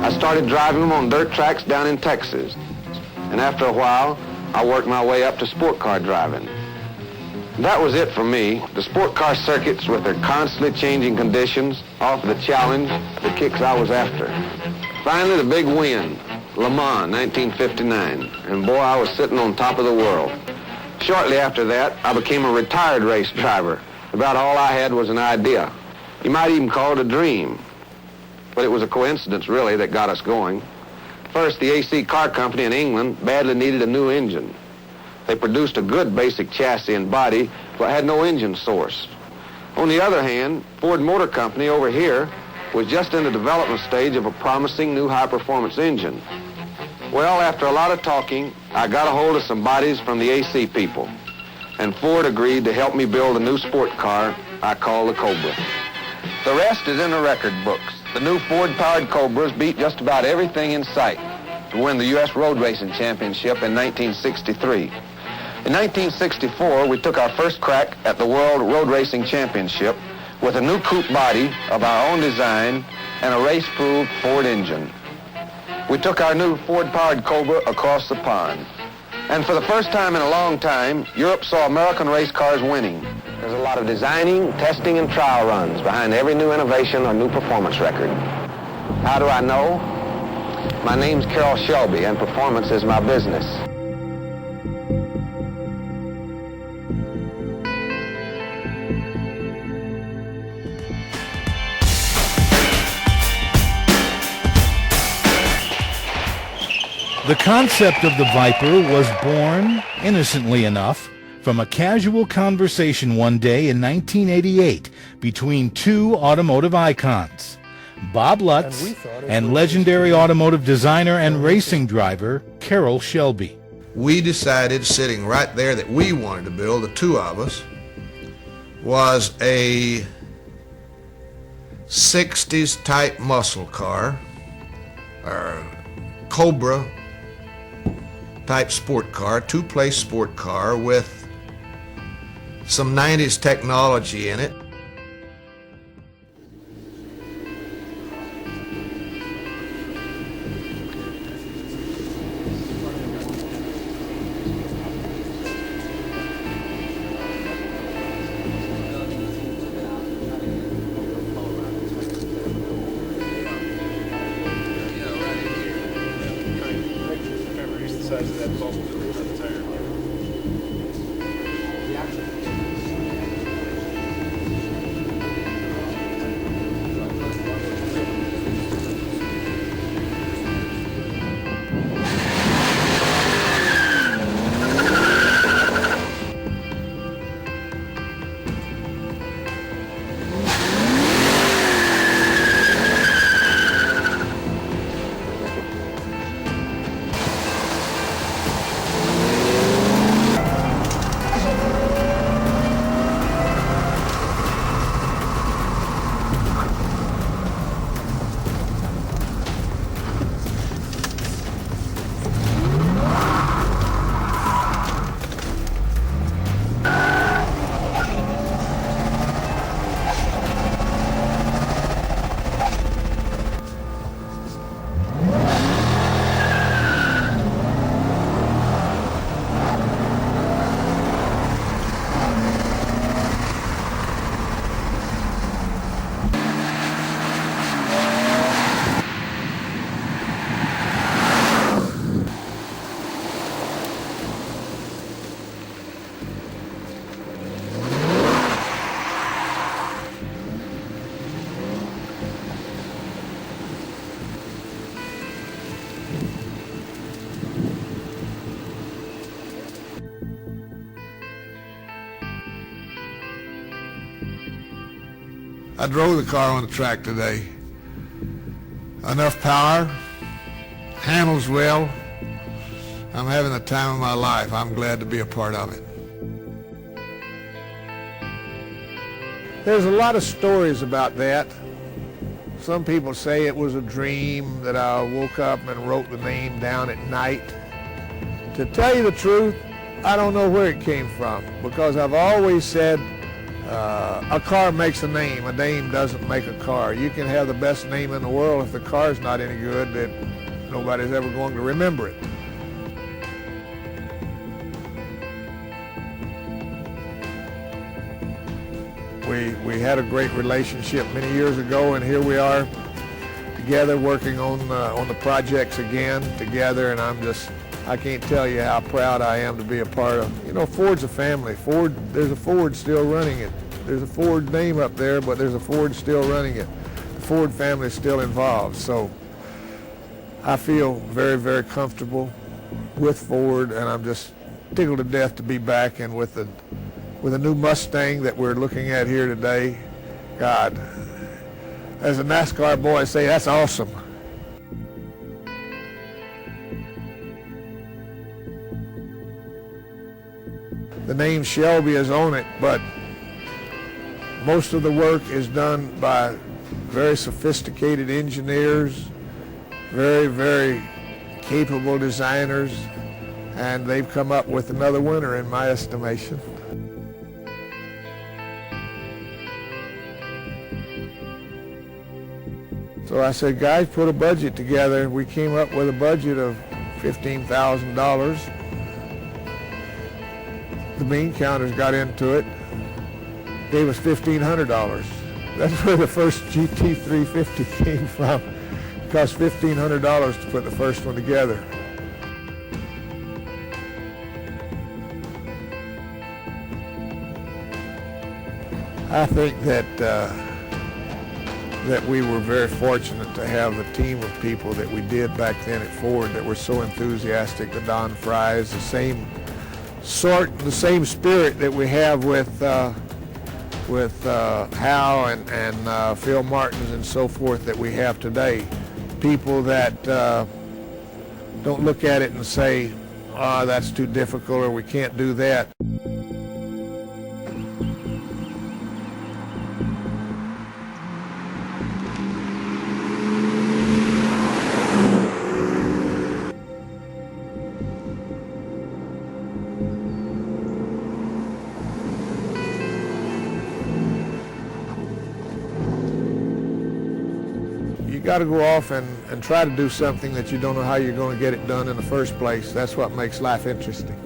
I started driving them on dirt tracks down in Texas, and after a while, I worked my way up to sport car driving. That was it for me. The sport car circuits with their constantly changing conditions offered the challenge, the kicks I was after. Finally, the big win, Le Mans, 1959, and boy, I was sitting on top of the world. Shortly after that, I became a retired race driver. About all I had was an idea. You might even call it a dream. But it was a coincidence, really, that got us going. First, the AC car company in England badly needed a new engine. They produced a good basic chassis and body, but had no engine source. On the other hand, Ford Motor Company over here was just in the development stage of a promising new high-performance engine. Well, after a lot of talking, I got a hold of some bodies from the AC people, and Ford agreed to help me build a new sport car I call the Cobra. The rest is in the record books. The new Ford-powered Cobras beat just about everything in sight to win the U.S. Road Racing Championship in 1963. In 1964, we took our first crack at the World Road Racing Championship with a new coupe body of our own design and a race-proved Ford engine. We took our new Ford-powered Cobra across the pond. And for the first time in a long time, Europe saw American race cars winning. There's a lot of designing, testing, and trial runs behind every new innovation or new performance record. How do I know? My name's Carroll Shelby, and performance is my business. The concept of the Viper was born, innocently enough, from a casual conversation one day in 1988 between two automotive icons, Bob Lutz and legendary automotive designer and racing driver Carroll Shelby. We decided, sitting right there, that we wanted to build, the two of us, was a 60s type muscle car, or Cobra type sport car, two-place sport car with some 90s technology in it. Size of that bubble filter on the tire. I drove the car on the track today. Enough power, handles well. I'm having the time of my life. I'm glad to be a part of it. There's a lot of stories about that. Some people say it was a dream, that I woke up and wrote the name down at night. To tell you the truth, I don't know where it came from, because I've always said a car makes a name doesn't make a car. You can have the best name in the world, if the car's not any good, that nobody's ever going to remember it. We had a great relationship many years ago, and here we are together working on the projects again together, and I can't tell you how proud I am to be a part of. You know, Ford's a family. There's a Ford still running it. There's a Ford name up there, but there's a Ford still running it. The Ford family is still involved, so I feel very, very comfortable with Ford, and I'm just tickled to death to be back, and with a new Mustang that we're looking at here today. God, as a NASCAR boy, I say that's awesome. The name Shelby is on it, but most of the work is done by very sophisticated engineers, very, very capable designers, and they've come up with another winner in my estimation. So I said, guys, put a budget together. We came up with a budget of $15,000. The bean counters got into it, gave us $1,500. That's where the first GT350 came from. It cost $1,500 to put the first one together. I think that we were very fortunate to have the team of people that we did back then at Ford that were so enthusiastic. The Don Frys, the same spirit that we have with Hal and Phil Martins and so forth that we have today. People that don't look at it and say, oh, that's too difficult, or we can't do that. You got to go off and try to do something that you don't know how you're going to get it done in the first place. That's what makes life interesting.